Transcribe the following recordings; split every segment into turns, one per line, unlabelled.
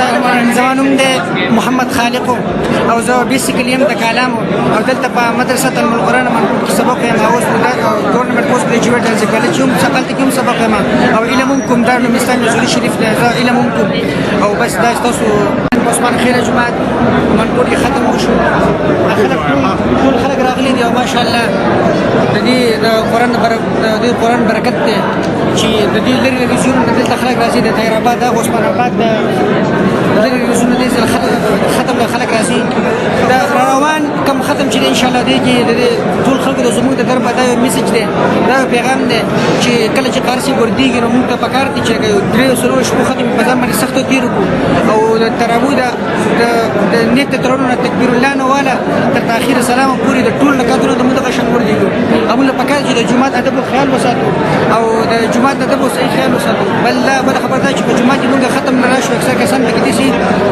الله الرحمن الرحیم. زما نوم دی محمد خالقو او زه بیسیکلی یم د کالامو او دلته په مدرسه ام القرآن منقول کې سبق یم. اوس ګورنمنټ پوسټ ګریجویټ ډانس کالج هم ثقافت کې هم سبق یم او علم هم کوم دارالمستان نزولي شریف دی. زه علم هم کوم او بس دا ستاسو عثمان خیره جومات منقول کې ختم وشو. ټول خلک راغلي دي او ماشاءالله د دې د قرآن برکت دی چې د دې لرې لرې ځایونو نه دلته خلک راځي. د طاهر آباد د عثمان آباد د لرې لرې ځایونو دې ختم له خلک راځي. دا روان کم ختم چې دی انشاءالله دی کې د ټول خلکو د زموږ د دربه دا یو میسج دی، دا یو پیغام دی چې کله چې قارسي ګردېږي نو موږ ته پکار دي چې درېیو څلورو شپو ختم په ځان باندې سختو تېر کړو او د تراویح د نیت د تړونو نه تکبیر الله نه واله تر تاخیر سلام پورې د ټول نکاتونو د موږ دغه شان ورلېږو. موږ له پکار چې د جومات ادب او خیال وساتو او د جومات ادب او صحیح خیال وساتو. بله خبره دا چې په جومات کې موږ ختم نه راشو. اکثر کسان پکې دي چې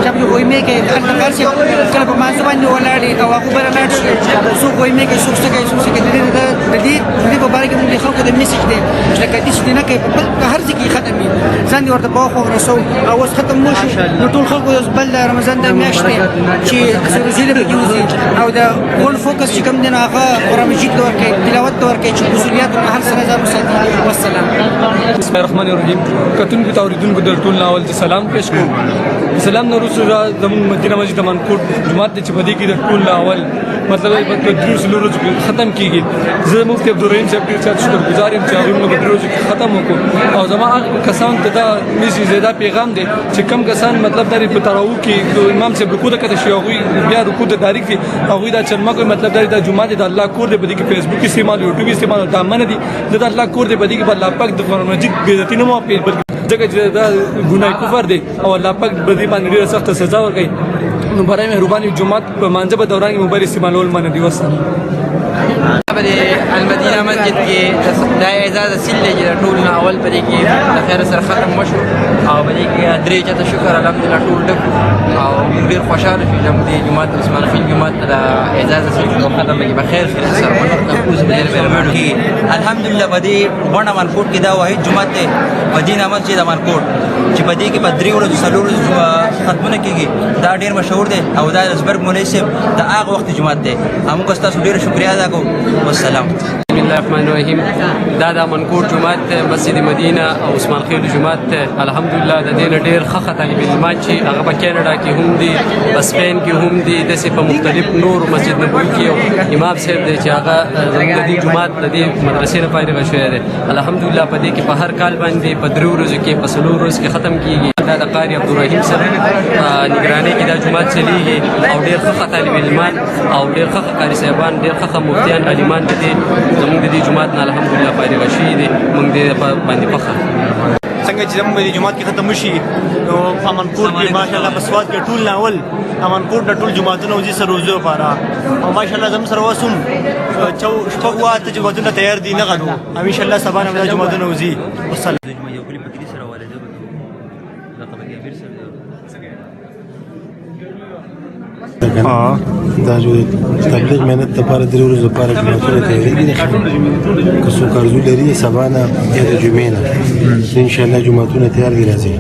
چا په وایمې کې هلته قارسي کله په مانځه باندې ولاړ دي او هغوی به رالاړ شي. څوک وایمې کوي، څوک څه کوي، څوک څه کوي. د دې په باره کې موږ د خلکو د میسج دی چې لکه داسې دې نه کوي په هر ځای کې ختم وي. ځان دې ورته په وخت ورسوو او اوس ختم وشو نو ټول خلکو بل د رمضان د میاشت دی چې روزې پکې وځي او د ګول فوکس چې کوم دی نو هغه قرآن مجید ته ورکوي، تلاوت ته ورکوي چې اصولیات نه هر سره ځان وساتي. والسلام.
بسم الله الرحمن الرحیم. کتونکو ته اوریدونکو د ټول اول سلام پېښ کوم. سلام نو رسول زمون مدینه مسجد منقول جماعت چې په دې کې د ټول اول مطلب په درو سلو ورځو کې ختم کیږي. زه مفتي عبدالرحیم صاحب ډېر زیات شکرګزار یم چې هغوی موږ په درو ورځو کې ختم وکړو او زما هغه کسانو ته دا میسج دا پیغام دی چې کم کسان مطلب دا په تراویح کې امام صاحب رکوع ته کته شي هغوی بیا رکوع ته داریک دي هغوی دا چرمه کوي مطلب دا د جومات د الله کور دی په دې کې فیسبوک استعمال یوټیوب استعمال دا منه دي د الله کور دی په دې کې په الله پاک د قرآن مجید بې عزتي نه مو بلکې ځکه چې دا ګناه کفر دی او الله پاک په دې باندې ډېره سخته سزا ورکوي. نو برای مهرباني جومات په مانځه په دوران کې موبایل استعمالول منع دي. والسلام.
المدینه مسجد کې دا اعزاز اصل دی چې ټول نه اول په دې کې د خیر سره ختم وشو او په دې کې درې چاته شکر الحمدلله ټول ډک او موږ ډېر خوشحاله شو چې موږ جومات عثمان خیل جومات د اعزاز اصل ختم کې په خیر سره محفوظ مهرباني الحمدلله. په دې بڼه منقول کې دا واحد جومات دی مدینه مسجد منقول چې په دې کې په درې ورځو څلور ورځو ختمونه کېږي. دا ډېر مشهور دی او دا رزبرګ مولوي صاحب د هغه وخت جومات دی. موږ ستاسو ډېره شکریا ادا کوو. والسلام.
بسم الله الرحمن الرحیم. دا د منقول جومات مسجد مدینه او عثمان خیل جومات الحمدلله د دې نه ډېر ښه طالب علمان چې هغه په کینیډا کې هم دي، په سپین کې هم دي، داسې په مختلف نور مسجد نبوي کې یو امام صاحب دی چې هغه زموږ د دې جومات د دې مدرسې نه فارغه شوی دی. الحمدلله په دې کې په هر کال باندې په درې ورځو کې په څلور ورځو کې ختم کېږي. دا د قاري عبدالرحیم صاحب نگرانۍ کې دا جومات چلیږي او ډېر ښه طالب علمان او ډېر ښه قاري صاحبان ډېر ښه مفتیان عالمان د دې زموږ د دې جومات نه الحمدلله فارغه شوي دي. موږ دې باندې فخر
څنګه چې زموږ د جومات کې ختم وشي نو امنکوټ کې ماشاءالله په سواد کې ټول ناول امنکوټ د ټول جوماتونه وځي سره روزو لپاره او ماشاءالله زموږ سره اوس هم شپږ واته جوماتونه تیار دي نه غنو او انشاءالله سبا نه دا جوماتونه وځي. والسلام.
دا جو تبلیغ مهنت لپاره درې ورځې لپاره جوماتونه تیارېږي. که څوک ارزو لري سبا نه یا د جمعې نه انشاءالله جوماتونه تیار دي راځي.